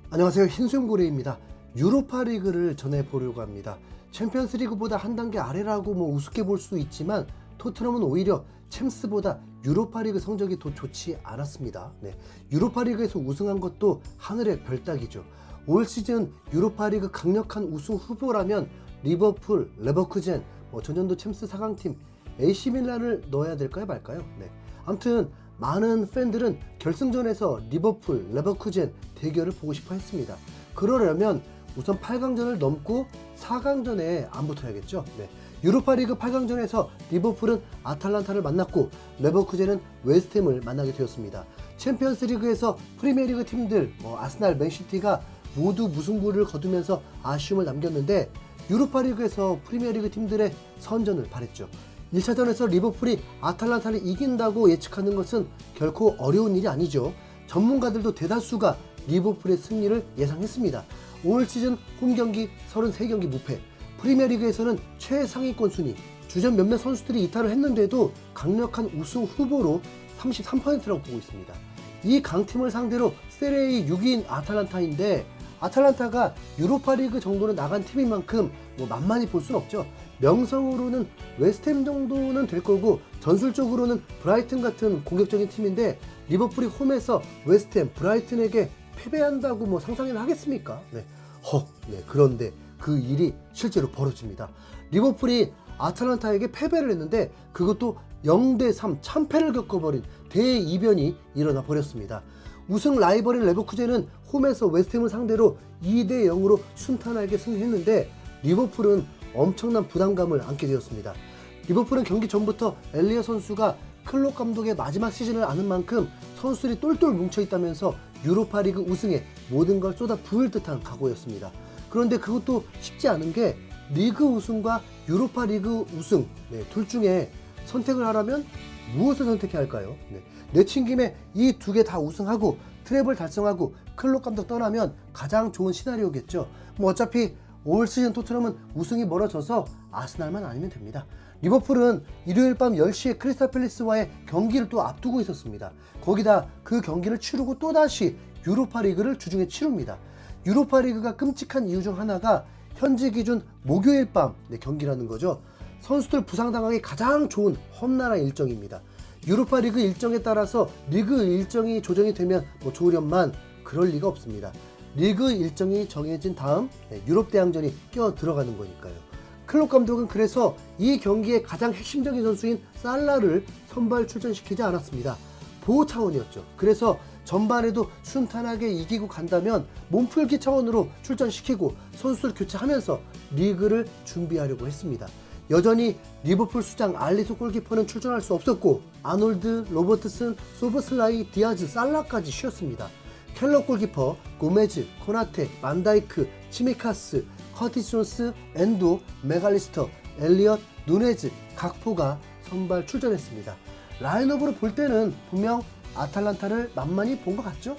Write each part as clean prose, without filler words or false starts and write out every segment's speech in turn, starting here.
안녕하세요, 흰수염고래입니다. 유로파리그를 전해보려고 합니다. 챔피언스리그보다 한 단계 아래라고 우습게 볼 수 있지만 토트넘은 오히려 챔스보다 유로파리그 성적이 더 좋지 않았습니다. 유로파리그에서 우승한 것도 하늘의 별따기죠. 올 시즌 유로파리그 강력한 우승 후보라면 리버풀, 레버쿠젠, 전년도 챔스 4강팀 AC밀란을 넣어야 될까요, 말까요? 아무튼 많은 팬들은 결승전에서 리버풀, 레버쿠젠 대결을 보고 싶어 했습니다. 그러려면 우선 8강전을 넘고 4강전에 안 붙어야겠죠. 유로파리그 8강전에서 리버풀은 아탈란타를 만났고 레버쿠젠은 웨스트햄을 만나게 되었습니다. 챔피언스리그에서 프리미어리그 팀들 아스날, 맨시티가 모두 무승부를 거두면서 아쉬움을 남겼는데 유로파리그에서 프리미어리그 팀들의 선전을 발했죠. 1차전에서 리버풀이 아탈란타를 이긴다고 예측하는 것은 결코 어려운 일이 아니죠. 전문가들도 대다수가 리버풀의 승리를 예상했습니다. 올 시즌 홈경기 33경기 무패, 프리미어리그에서는 최상위권 순위, 주전 몇몇 선수들이 이탈을 했는데도 강력한 우승 후보로 33%라고 보고 있습니다. 이 강팀을 상대로 세리에 6위인 아탈란타인데 아탈란타가 유로파리그 정도는 나간 팀인 만큼 만만히 볼 수는 없죠. 명성으로는 웨스트햄 정도는 될 거고 전술적으로는 브라이튼 같은 공격적인 팀인데 리버풀이 홈에서 웨스트햄, 브라이튼에게 패배한다고 상상이나 하겠습니까? 그런데 그 일이 실제로 벌어집니다. 리버풀이 아탈란타에게 패배를 했는데 그것도 0대3 참패를 겪어버린 대이변이 일어나 버렸습니다. 우승 라이벌인 레버쿠젠은 홈에서 웨스트햄을 상대로 2대0으로 순탄하게 승리했는데 리버풀은 엄청난 부담감을 안게 되었습니다. 리버풀은 경기 전부터 엘리엇 선수가 클롭 감독의 마지막 시즌을 아는 만큼 선수들이 똘똘 뭉쳐있다면서 유로파리그 우승에 모든 걸 쏟아 부을 듯한 각오였습니다. 그런데 그것도 쉽지 않은 게 리그 우승과 유로파리그 우승 둘 중에 선택을 하라면 무엇을 선택해야 할까요? 내친 김에 이 두 개 다 우승하고 트래블 달성하고 클롭 감독 떠나면 가장 좋은 시나리오겠죠. 어차피 올 시즌 토트넘은 우승이 멀어져서 아스날만 아니면 됩니다. 리버풀은 일요일 밤 10시에 크리스탈 팰리스와의 경기를 또 앞두고 있었습니다. 거기다 그 경기를 치르고 또다시 유로파리그를 주중에 치릅니다. 유로파리그가 끔찍한 이유 중 하나가 현지 기준 목요일 밤 경기라는 거죠. 선수들 부상당하기 가장 좋은 험나라 일정입니다. 유로파리그 일정에 따라서 리그 일정이 조정이 되면 좋으련만 그럴 리가 없습니다. 리그 일정이 정해진 다음 유럽 대항전이 껴 들어가는 거니까요. 클롭 감독은 그래서 이 경기의 가장 핵심적인 선수인 살라를 선발 출전시키지 않았습니다. 보호 차원이었죠. 그래서 전반에도 순탄하게 이기고 간다면 몸풀기 차원으로 출전시키고 선수를 교체하면서 리그를 준비하려고 했습니다. 여전히 리버풀 수장 알리소 골키퍼는 출전할 수 없었고 아놀드, 로버트슨, 소보슬라이, 디아즈, 살라까지 쉬었습니다. 켈러 골키퍼, 고메즈, 코나테, 반다이크, 치미카스, 커티스 존스, 엔도, 메갈리스터, 엘리엇, 누네즈, 각포가 선발 출전했습니다. 라인업으로 볼 때는 분명 아탈란타를 만만히 본 것 같죠?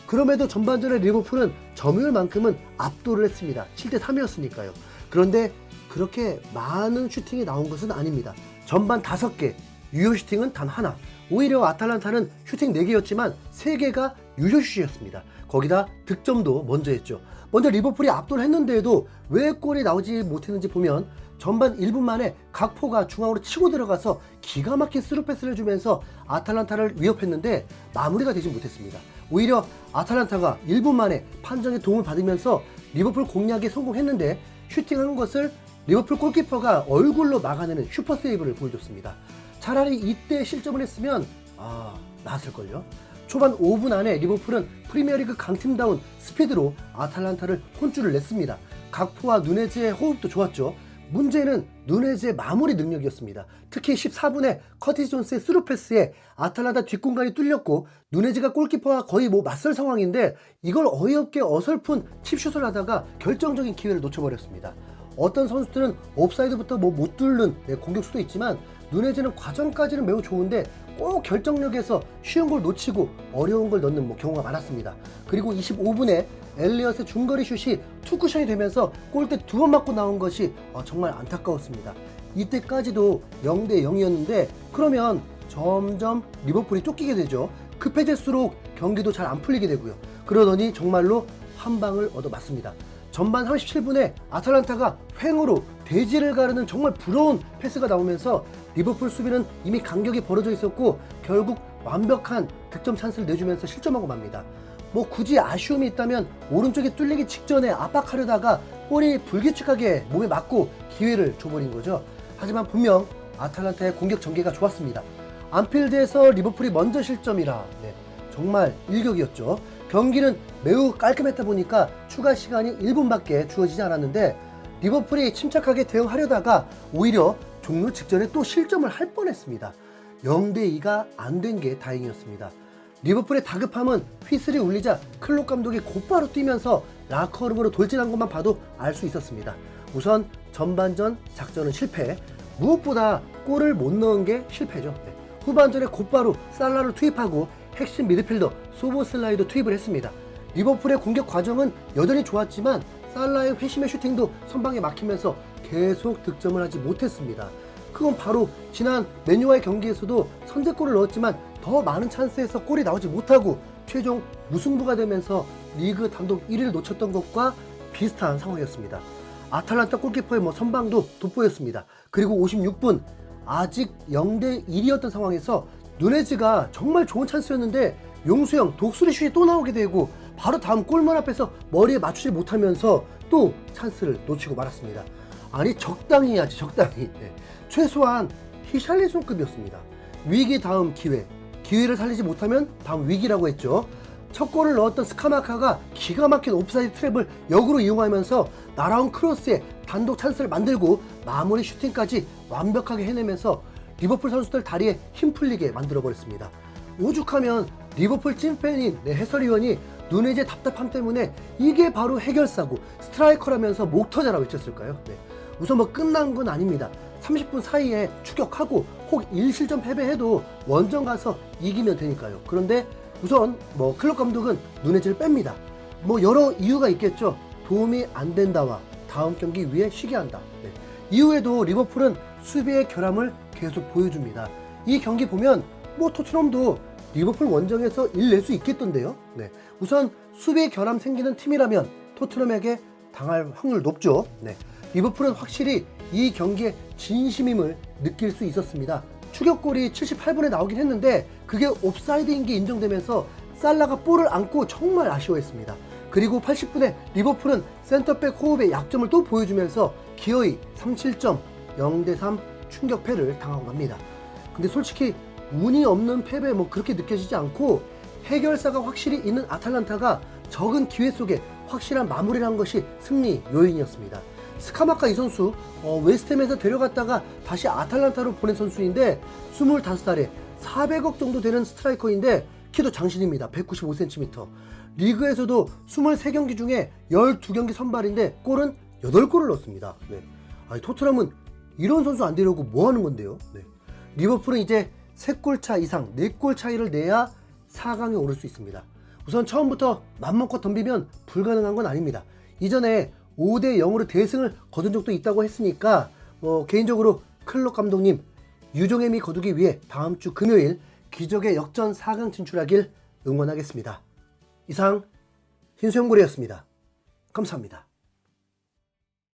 그럼에도 전반전에 리버풀은 점유율만큼은 압도를 했습니다. 7대3이었으니까요. 그런데 그렇게 많은 슈팅이 나온 것은 아닙니다. 전반 5개, 유효 슈팅은 단 하나. 오히려 아탈란타는 슈팅 4개였지만 3개가 유효슛이었습니다. 거기다 득점도 먼저 했죠. 먼저 리버풀이 압도를 했는데도 왜 골이 나오지 못했는지 보면 전반 1분 만에 각포가 중앙으로 치고 들어가서 기가 막힌 스루패스를 주면서 아탈란타를 위협했는데 마무리가 되지 못했습니다. 오히려 아탈란타가 1분 만에 판정의 도움을 받으면서 리버풀 공략에 성공했는데 슈팅한 것을 리버풀 골키퍼가 얼굴로 막아내는 슈퍼세이브를 보여줬습니다. 차라리 이때 실점을 했으면 나았을걸요. 초반 5분 안에 리버풀은 프리미어리그 강팀다운 스피드로 아탈란타를 혼쭐을 냈습니다. 각포와 누네즈의 호흡도 좋았죠. 문제는 누네즈의 마무리 능력이었습니다. 특히 14분에 커티스 존스의 스루패스에 아탈란타 뒷공간이 뚫렸고 누네즈가 골키퍼와 거의 맞설 상황인데 이걸 어이없게 어설픈 칩슛을 하다가 결정적인 기회를 놓쳐버렸습니다. 어떤 선수들은 옵사이드부터 못 뚫는 공격수도 있지만 누네즈는 과정까지는 매우 좋은데 꼭 결정력에서 쉬운 걸 놓치고 어려운 걸 넣는 경우가 많았습니다. 그리고 25분에 엘리엇의 중거리 슛이 투쿠션이 되면서 골대 2번 맞고 나온 것이 정말 안타까웠습니다. 이때까지도 0대0이었는데 그러면 점점 리버풀이 쫓기게 되죠. 급해질수록 경기도 잘 안 풀리게 되고요. 그러더니 정말로 한 방을 얻어맞습니다. 전반 37분에 아탈란타가 횡으로 대지를 가르는 정말 부러운 패스가 나오면서 리버풀 수비는 이미 간격이 벌어져 있었고 결국 완벽한 득점 찬스를 내주면서 실점하고 맙니다. 뭐 굳이 아쉬움이 있다면 오른쪽이 뚫리기 직전에 압박하려다가 볼이 불규칙하게 몸에 맞고 기회를 줘버린 거죠. 하지만 분명 아탈란타의 공격 전개가 좋았습니다. 안필드에서 리버풀이 먼저 실점이라 정말 일격이었죠. 경기는 매우 깔끔했다 보니까 추가 시간이 1분밖에 주어지지 않았는데 리버풀이 침착하게 대응하려다가 오히려 종료 직전에 또 실점을 할 뻔했습니다. 0대2가 안 된 게 다행이었습니다. 리버풀의 다급함은 휘슬이 울리자 클롭 감독이 곧바로 뛰면서 라커룸으로 돌진한 것만 봐도 알 수 있었습니다. 우선 전반전 작전은 실패, 무엇보다 골을 못 넣은 게 실패죠. 후반전에 곧바로 살라를 투입하고 핵심 미드필더 소보슬라이도 투입을 했습니다. 리버풀의 공격 과정은 여전히 좋았지만 살라의 회심의 슈팅도 선방에 막히면서 계속 득점을 하지 못했습니다. 그건 바로 지난 맨유와의 경기에서도 선제골을 넣었지만 더 많은 찬스에서 골이 나오지 못하고 최종 무승부가 되면서 리그 단독 1위를 놓쳤던 것과 비슷한 상황이었습니다. 아탈란타 골키퍼의 선방도 돋보였습니다. 그리고 56분 아직 0대1이었던 상황에서 누네즈가 정말 좋은 찬스였는데 용수형 독수리 슛이 또 나오게 되고 바로 다음 골문 앞에서 머리에 맞추지 못하면서 또 찬스를 놓치고 말았습니다. 아니 적당히 해야지 적당히. 최소한 히샬리송급이었습니다. 위기 다음 기회, 기회를 살리지 못하면 다음 위기라고 했죠. 첫 골을 넣었던 스카마카가 기가 막힌 옵사이드 트랩을 역으로 이용하면서 날아온 크로스에 단독 찬스를 만들고 마무리 슈팅까지 완벽하게 해내면서 리버풀 선수들 다리에 힘 풀리게 만들어버렸습니다. 오죽하면 리버풀 찐팬인 해설위원이 누네즈의 답답함 때문에 이게 바로 해결사고 스트라이커라면서 목 터져라 외쳤을까요? 우선 끝난 건 아닙니다. 30분 사이에 추격하고 혹 1실점 패배해도 원정 가서 이기면 되니까요. 그런데 우선 클롭 감독은 누네즈를 뺍니다. 여러 이유가 있겠죠. 도움이 안 된다와 다음 경기 위해 쉬게 한다. 이후에도 리버풀은 수비의 결함을 계속 보여줍니다. 이 경기 보면 토트넘도 리버풀 원정에서 일 낼 수 있겠던데요. 우선 수비의 결함 생기는 팀이라면 토트넘에게 당할 확률 높죠. 리버풀은 확실히 이 경기에 진심임을 느낄 수 있었습니다. 추격골이 78분에 나오긴 했는데 그게 옵사이드인 게 인정되면서 살라가 볼을 안고 정말 아쉬워했습니다. 그리고 80분에 리버풀은 센터백 호흡의 약점을 또 보여주면서 기어이 3실점 0대3 충격패를 당하고 맙니다. 근데 솔직히 운이 없는 패배 그렇게 느껴지지 않고 해결사가 확실히 있는 아탈란타가 적은 기회 속에 확실한 마무리를 한 것이 승리 요인이었습니다. 스카마카 이 선수 웨스트햄에서 데려갔다가 다시 아탈란타로 보낸 선수인데 25살에 400억 정도 되는 스트라이커인데 키도 장신입니다. 195cm. 리그에서도 23경기 중에 12경기 선발인데 골은 8골을 넣었습니다. 아니, 토트넘은 이런 선수 안 되려고 뭐 하는 건데요? 리버풀은 이제 3골 차 이상 4골 차이를 내야 4강에 오를 수 있습니다. 우선 처음부터 맘먹고 덤비면 불가능한 건 아닙니다. 이전에 5대0으로 대승을 거둔 적도 있다고 했으니까 개인적으로 클롭 감독님 유종의미 거두기 위해 다음 주 금요일 기적의 역전 4강 진출하길 응원하겠습니다. 이상 흰수염고래였습니다. 감사합니다.